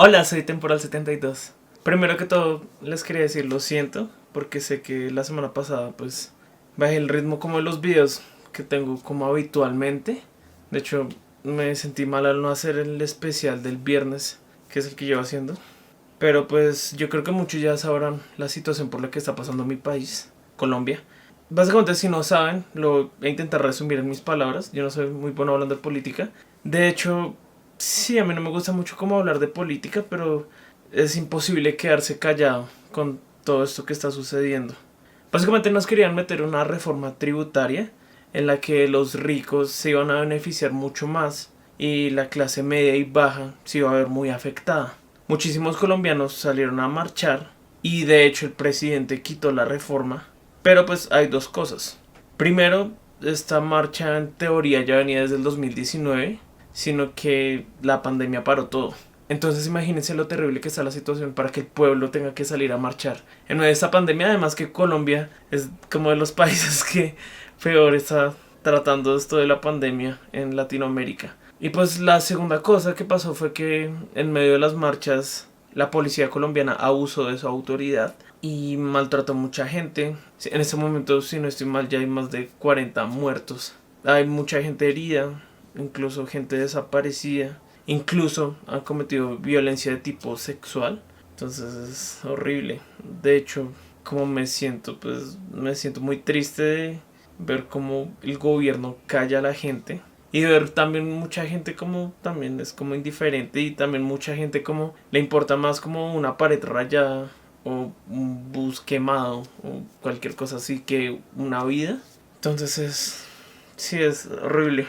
Hola, soy Temporal72. Primero que todo, les quería decir lo siento, porque sé que la semana pasada pues bajé el ritmo como de los videos que tengo como habitualmente. De hecho, me sentí mal al no hacer el especial del viernes, que es el que llevo haciendo. Pero pues yo creo que muchos ya sabrán la situación por la que está pasando mi país, Colombia. Básicamente, si no saben, lo voy a intentar resumir en mis palabras. Yo no soy muy bueno hablando de política. De hecho, sí, a mí no me gusta mucho como hablar de política, pero es imposible quedarse callado con todo esto que está sucediendo. Básicamente nos querían meter una reforma tributaria en la que los ricos se iban a beneficiar mucho más y la clase media y baja se iba a ver muy afectada. Muchísimos colombianos salieron a marchar y de hecho el presidente quitó la reforma. Pero pues hay dos cosas. Primero, esta marcha en teoría ya venía desde el 2019, sino que la pandemia paró todo. Entonces imagínense lo terrible que está la situación para que el pueblo tenga que salir a marchar en medio de esta pandemia. Además que Colombia es como de los países que peor está tratando esto de la pandemia en Latinoamérica. Y pues la segunda cosa que pasó fue que en medio de las marchas la policía colombiana abusó de su autoridad y maltrató a mucha gente. En este momento, si no estoy mal, ya hay más de 40 muertos. Hay mucha gente herida, incluso gente desaparecida. Incluso han cometido violencia de tipo sexual. Entonces es horrible. De hecho, como me siento, pues me siento muy triste de ver cómo el gobierno calla a la gente. Y ver también mucha gente como también es como indiferente. Y también mucha gente como le importa más como una pared rayada o un bus quemado o cualquier cosa así que una vida. Entonces sí, es horrible.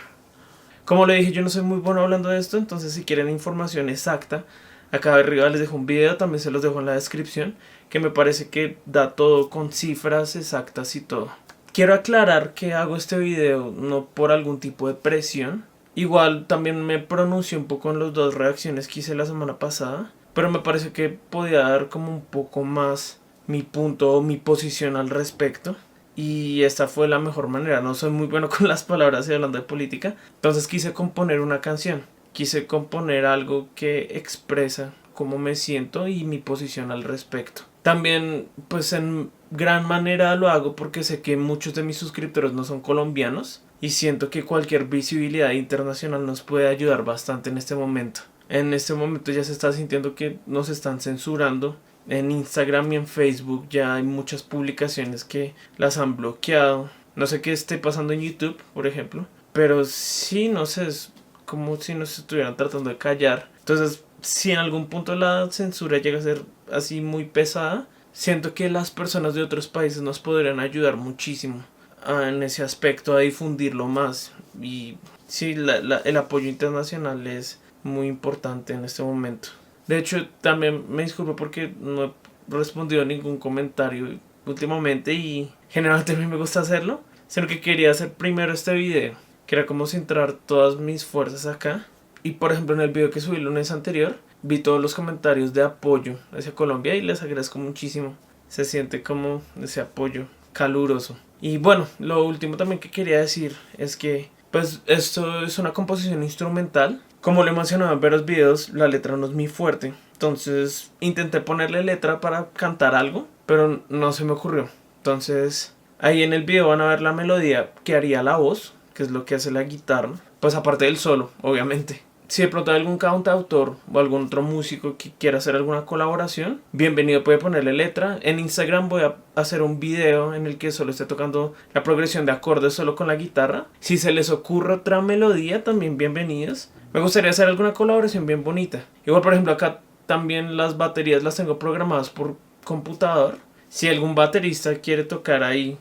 Como le dije, yo no soy muy bueno hablando de esto, entonces si quieren información exacta, acá arriba les dejo un video, también se los dejo en la descripción, que me parece que da todo con cifras exactas y todo. Quiero aclarar que hago este video no por algún tipo de presión. Igual también me pronuncié un poco en las dos reacciones que hice la semana pasada, pero me parece que podía dar como un poco más mi punto o mi posición al respecto. Y esta fue la mejor manera. No soy muy bueno con las palabras y hablando de política. Entonces quise componer una canción. Quise componer algo que expresa cómo me siento y mi posición al respecto. También, pues en gran manera lo hago porque sé que muchos de mis suscriptores no son colombianos. Y siento que cualquier visibilidad internacional nos puede ayudar bastante en este momento. En este momento ya se está sintiendo que nos están censurando. En Instagram y en Facebook ya hay muchas publicaciones que las han bloqueado. No sé qué esté pasando en YouTube, por ejemplo. Pero sí, no sé, es como si nos estuvieran tratando de callar. Entonces, si en algún punto la censura llega a ser así muy pesada, siento que las personas de otros países nos podrían ayudar muchísimo en ese aspecto a difundirlo más. Y sí, el apoyo internacional es muy importante en este momento. De hecho, también me disculpo porque no he respondido a ningún comentario últimamente y generalmente a mí me gusta hacerlo, sino que quería hacer primero este video, que era como centrar todas mis fuerzas acá. Y por ejemplo, en el video que subí el lunes anterior, vi todos los comentarios de apoyo hacia Colombia y les agradezco muchísimo. Se siente como ese apoyo caluroso. Y bueno, lo último también que quería decir es que pues esto es una composición instrumental. Como le mencionaba en varios videos, la letra no es muy fuerte. Entonces intenté ponerle letra para cantar algo, pero no se me ocurrió. Entonces ahí en el video van a ver la melodía que haría la voz, que es lo que hace la guitarra. Pues aparte del solo, obviamente. Si de pronto hay algún cantautor o algún otro músico que quiera hacer alguna colaboración, bienvenido, puede ponerle letra. En Instagram voy a hacer un video en el que solo esté tocando la progresión de acordes solo con la guitarra. Si se les ocurre otra melodía, también bienvenidos. Me gustaría hacer alguna colaboración bien bonita. Igual, por ejemplo, acá también las baterías las tengo programadas por computador. Si algún baterista quiere tocar ahí,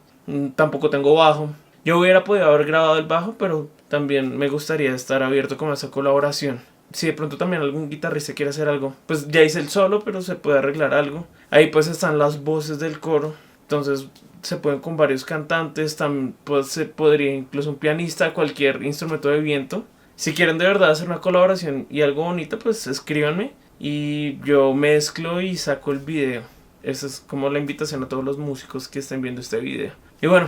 tampoco tengo bajo. Yo hubiera podido haber grabado el bajo, pero también me gustaría estar abierto con esa colaboración. Si de pronto también algún guitarrista quiere hacer algo, pues ya hice el solo, pero se puede arreglar algo. Ahí pues están las voces del coro, entonces se pueden con varios cantantes, también pues, se podría incluso un pianista, cualquier instrumento de viento. Si quieren de verdad hacer una colaboración y algo bonito, pues escríbanme y yo mezclo y saco el video. Esa es como la invitación a todos los músicos que estén viendo este video. Y bueno,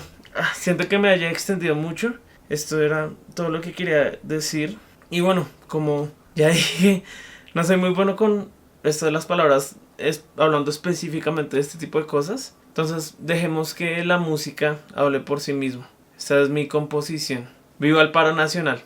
siento que me haya extendido mucho. Esto era todo lo que quería decir. Y bueno, como ya dije, no soy muy bueno con esto de las palabras es hablando específicamente de este tipo de cosas. Entonces dejemos que la música hable por sí mismo. Esta es mi composición. Viva el paro nacional.